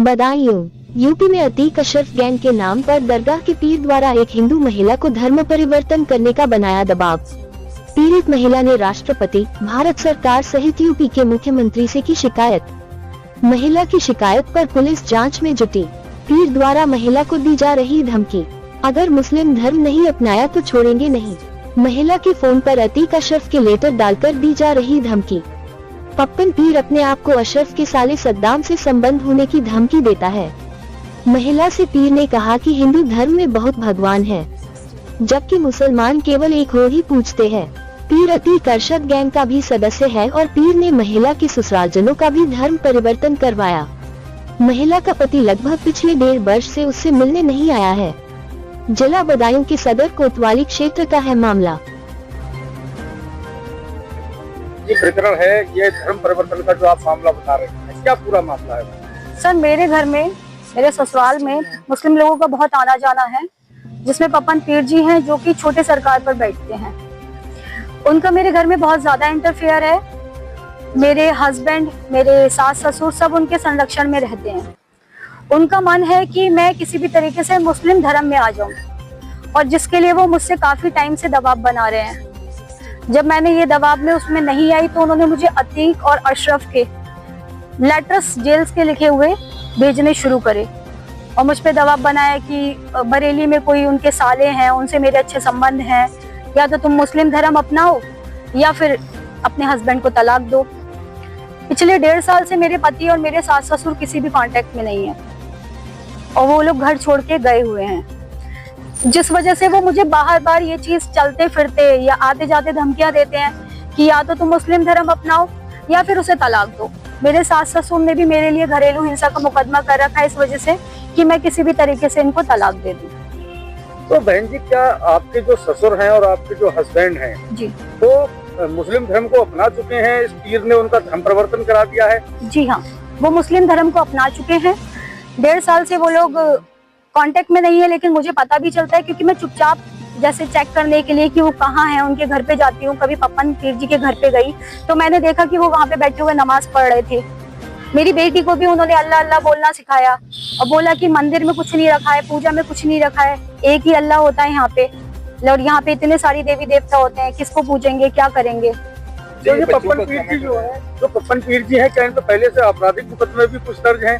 Badaun UP में Atiq Ashraf gang के नाम पर दरगाह के पीर द्वारा एक हिंदू महिला को धर्म परिवर्तन करने का बनाया दबाव। पीड़ित महिला ने राष्ट्रपति, भारत सरकार सहित यूपी के मुख्यमंत्री से की शिकायत। महिला की शिकायत पर पुलिस जांच में जुटी। पीर द्वारा महिला को दी जा रही धमकी, अगर मुस्लिम धर्म नहीं अपनाया तो छोड़ेंगे नहीं। महिला के फोन पर अतीक अशरफ के लेटर डालकर दी जा रही धमकी। पप्पन पीर अपने आप को अशरफ के साले सद्दाम से संबंध होने की धमकी देता है। महिला से पीर ने कहा कि हिंदू धर्म में बहुत भगवान है, जबकि मुसलमान केवल एक और ही पूजते हैं। पीर अतीक अशरफ गैंग का भी सदस्य है और पीर ने महिला के ससुरालजनों का भी धर्म परिवर्तन करवाया। महिला का पति लगभग पिछले 1.5 वर्ष से उससे मिलने नहीं आया है। जिला बदायूं के सदर कोतवाली क्षेत्र का है मामला। ये प्रकरण है, ये धर्म परिवर्तन का जो आप मामला बता रहे हैं, क्या पूरा मामला है? सर, मेरे घर में, मेरे ससुराल में मुस्लिम लोगों का बहुत आना जाना है, जिसमें पप्पन पीर जी हैं जो कि छोटे सरकार पर बैठते हैं। उनका मेरे घर में बहुत ज्यादा इंटरफेयर है। मेरे हस्बैंड, मेरे सास ससुर सब उनके संरक्षण में रहते हैं। उनका मन है कि मैं किसी भी तरीके से मुस्लिम धर्म में आ जाऊं, और जिसके लिए वो मुझसे काफी टाइम से दबाव बना रहे हैं। जब मैंने ये दबाव में उसमें नहीं आई तो उन्होंने मुझे अतीक और अशरफ के लेटर्स जेल्स के लिखे हुए भेजने शुरू करे और मुझ पे दबाव बनाया कि बरेली में कोई उनके साले हैं, उनसे मेरे अच्छे संबंध हैं, या तो तुम मुस्लिम धर्म अपनाओ या फिर अपने हस्बैंड को तलाक दो। पिछले 1.5 साल से मेरे पति और मेरे सास ससुर किसी भी कांटेक्ट में नहीं है और वो लोग घर छोड़ के गए हुए हैं, जिस वजह से वो मुझे बार बार ये चीज चलते फिरते या आते जाते धमकियां देते हैं कि या तो तुम मुस्लिम धर्म अपनाओ या फिर उसे तलाक दो। मेरे सास ससुर ने भी मेरे लिए घरेलू हिंसा का मुकदमा कर रखा है इस वजह से कि मैं किसी भी तरीके से इनको तलाक दे दूं। तो बहन जी, क्या आपके जो ससुर हैं और आपके जो हस्बैंड हैं जी, तो मुस्लिम धर्म को अपना चुके हैं? इस पीर ने उनका धर्म परिवर्तन करा दिया है? जी हाँ, वो मुस्लिम धर्म को अपना चुके हैं। 1.5 साल से वो लोग कांटेक्ट में नहीं है, लेकिन मुझे पता भी चलता है क्योंकि मैं चुपचाप जैसे चेक करने के लिए कि वो कहाँ हैं उनके घर पे जाती हूँ। कभी पप्पन पीर जी के घर पे गई तो मैंने देखा कि वो वहाँ पे बैठे हुए नमाज पढ़ रहे थे। मेरी बेटी को भी उन्होंने अल्लाह अल्लाह बोलना सिखाया और बोला कि मंदिर में कुछ नहीं रखा है, पूजा में कुछ नहीं रखा है, एक ही अल्लाह होता है यहाँ पे, और यहाँ पे इतने सारी देवी देवता होते हैं, किसको पूजेंगे, क्या करेंगे। जो ये पप्पन पीर जी जो पप्पन पीर जी हैं, क्या इन पे पहले से आपराधिक मुकदमे भी कुछ दर्ज हैं?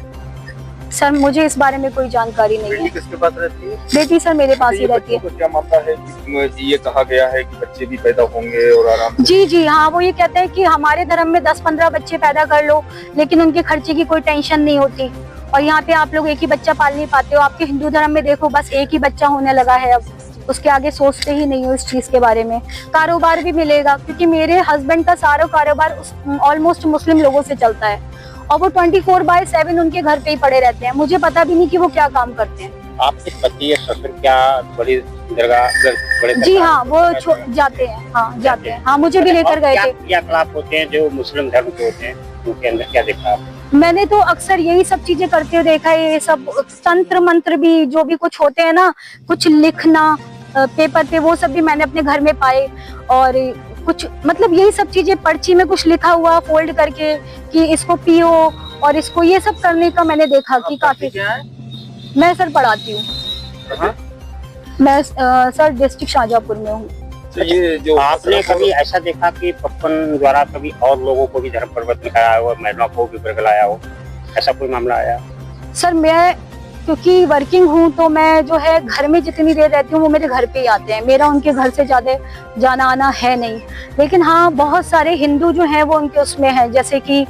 सर, मुझे इस बारे में कोई जानकारी नहीं है। किसके पास रहती है? बेटी सर मेरे पास ही रहती है। क्या मामला है? ये कहा गया है कि बच्चे भी पैदा होंगे और आराम से। जी हाँ, वो ये कहते हैं कि हमारे धर्म में 10-15 बच्चे पैदा कर लो, लेकिन उनके खर्चे की कोई टेंशन नहीं होती, और यहाँ पे आप लोग एक ही बच्चा पाल नहीं पाते हो। आपके हिंदू धर्म में देखो, बस एक ही बच्चा होने लगा है, अब उसके आगे सोचते ही नहीं हो इस चीज के बारे में। कारोबार भी मिलेगा क्योंकि मेरे हस्बैंड का सारा कारोबार ऑलमोस्ट मुस्लिम लोगों से चलता है और वो 24/7 उनके घर पे ही पड़े रहते हैं। मुझे पता भी नहीं कि वो क्या काम करते हैं। आपके पति या ससुर क्या बड़ी दरगाह बड़े? जी हाँ, वो जाते हैं। हाँ, जाते हैं। हाँ, मुझे भी लेकर गए थे। क्या खिलाफ होते हैं जो मुस्लिम धर्म के होते हैं, उनके अंदर क्या देखा आप? मैंने तो अक्सर यही सब चीजें करते हुए देखा है। ये सब तंत्र मंत्र भी जो भी कुछ होते हैं ना, कुछ लिखना पेपर पे, वो सब भी मैंने अपने घर में पाए। और कुछ मतलब यही सब चीजें, पर्ची में कुछ लिखा हुआ फोल्ड करके कि इसको पियो और इसको, ये सब करने का मैंने देखा कि काफी। मैं सर पढ़ाती हूँ। मैं सर डिस्ट्रिक्ट शाहजहाँपुर में हूँ। तो ये जो आपने कभी ऐसा देखा कि पप्पन द्वारा कभी और लोगों को भी धर्म परिवर्तन कराया हो, महिलाओं को भी बरगलाया हो, ऐसा कोई मामला आया? सर, मैं क्योंकि वर्किंग हूँ तो मैं जो है घर में जितनी देर रहती हूँ वो मेरे घर पे ही आते हैं। मेरा उनके घर से ज्यादा जाना आना है नहीं, लेकिन हाँ बहुत सारे हिंदू जो हैं वो उनके उसमें हैं। जैसे कि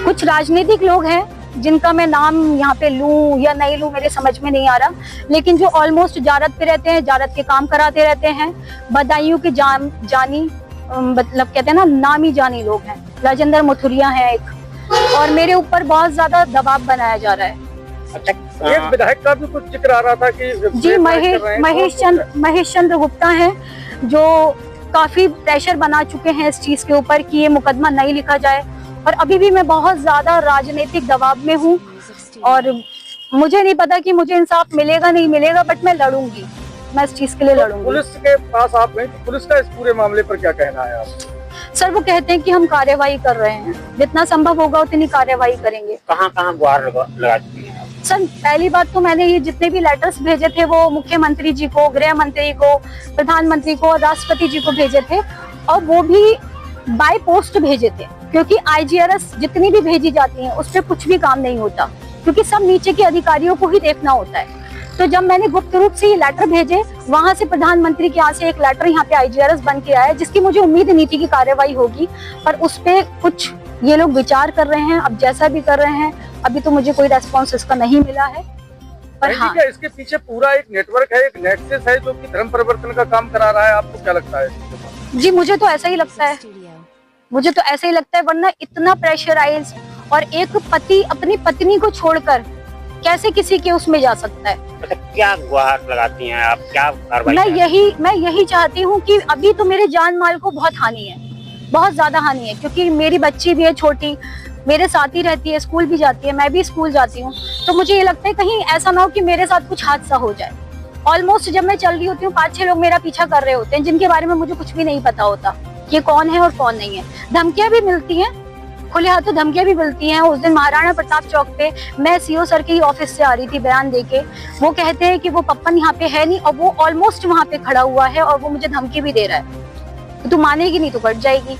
कुछ राजनीतिक लोग हैं जिनका मैं नाम यहाँ पे लूं या नहीं लूं मेरे समझ में नहीं आ रहा, लेकिन जो ऑलमोस्ट जारत पे रहते हैं, जारत के काम कराते रहते हैं। बदायूं के जानी मतलब कहते हैं ना, नामी जानी लोग हैं। राजेंद्र मथुरिया है एक, और मेरे ऊपर बहुत ज्यादा दबाव बनाया जा रहा है। अच्छा, एक विधायक का भी कुछ जिक्र आ रहा था कि जी, महेश चंद्र गुप्ता है जो काफी प्रेशर बना चुके हैं इस चीज के ऊपर कि ये मुकदमा नहीं लिखा जाए। और अभी भी मैं बहुत ज्यादा राजनीतिक दबाव में हूँ और मुझे नहीं पता कि मुझे इंसाफ मिलेगा नहीं मिलेगा, बट मैं लड़ूंगी, मैं इस चीज के लिए लड़ूंगी। पुलिस के पास आप गए, पुलिस का इस पूरे मामले पर क्या कहना है आप? सर वो कहते हैं कि हम कार्यवाही कर रहे हैं, जितना संभव होगा उतनी कार्यवाही करेंगे। कहाँ कहाँ गुहार लगा चुकी हैं आप? सर पहली बात तो मैंने ये जितने भी लेटर्स भेजे थे वो मुख्यमंत्री जी को, गृह मंत्री को, प्रधानमंत्री को और राष्ट्रपति जी को भेजे थे, और वो भी बाय पोस्ट भेजे थे, क्योंकि IGRS जितनी भी भेजी जाती है उस पर कुछ भी काम नहीं होता, क्योंकि सब नीचे के अधिकारियों को ही देखना होता है। तो जब मैंने गुप्त रूप से ये लेटर भेजे, वहां से प्रधानमंत्री के यहाँ से एक लेटर यहाँ पे IGRS बन के आया, जिसकी मुझे उम्मीद नहीं थी कि कार्रवाई होगी, पर उस पे कुछ ये लोग विचार कर रहे हैं। अब जैसा भी कर रहे हैं, अभी तो मुझे कोई रेस्पॉन्स इसका नहीं मिला है। पर हाँ, क्या इसके पीछे पूरा एक नेटवर्क है, एक नेटसेस है जो कि धर्म परिवर्तन का काम करा रहा है? आपको क्या लगता है? जी मुझे तो ऐसा ही लगता है, मुझे तो ऐसा ही लगता है, वरना इतना प्रेशराइज और एक पति अपनी पत्नी को छोड़कर कैसे किसी के उसमें जा सकता है? अच्छा, क्या गुहार लगाती हैं आप, क्या कार्रवाई? मैं यही चाहती हूँ कि अभी तो मेरे जान माल को बहुत हानि है, बहुत ज्यादा हानि है, क्योंकि मेरी बच्ची भी है छोटी, मेरे साथ ही रहती है, स्कूल भी जाती है, मैं भी स्कूल जाती हूँ। तो मुझे ये लगता है कहीं ऐसा ना हो कि मेरे साथ कुछ हादसा हो जाए। ऑलमोस्ट जब मैं चल रही होती हूँ 5-6 लोग मेरा पीछा कर रहे होते हैं, जिनके बारे में मुझे कुछ भी नहीं पता होता ये कौन है और कौन नहीं है। धमकियां भी मिलती हैं, खुले हाथों धमकियां भी मिलती हैं। उस दिन महाराणा प्रताप चौक पे मैं CO सर के ही ऑफिस से आ रही थी बयान देके, वो कहते हैं कि वो पप्पन यहाँ पे है नहीं, और वो ऑलमोस्ट वहाँ पे खड़ा हुआ है और वो मुझे धमकी भी दे रहा है, तो तू मानेगी नहीं तो कट जाएगी।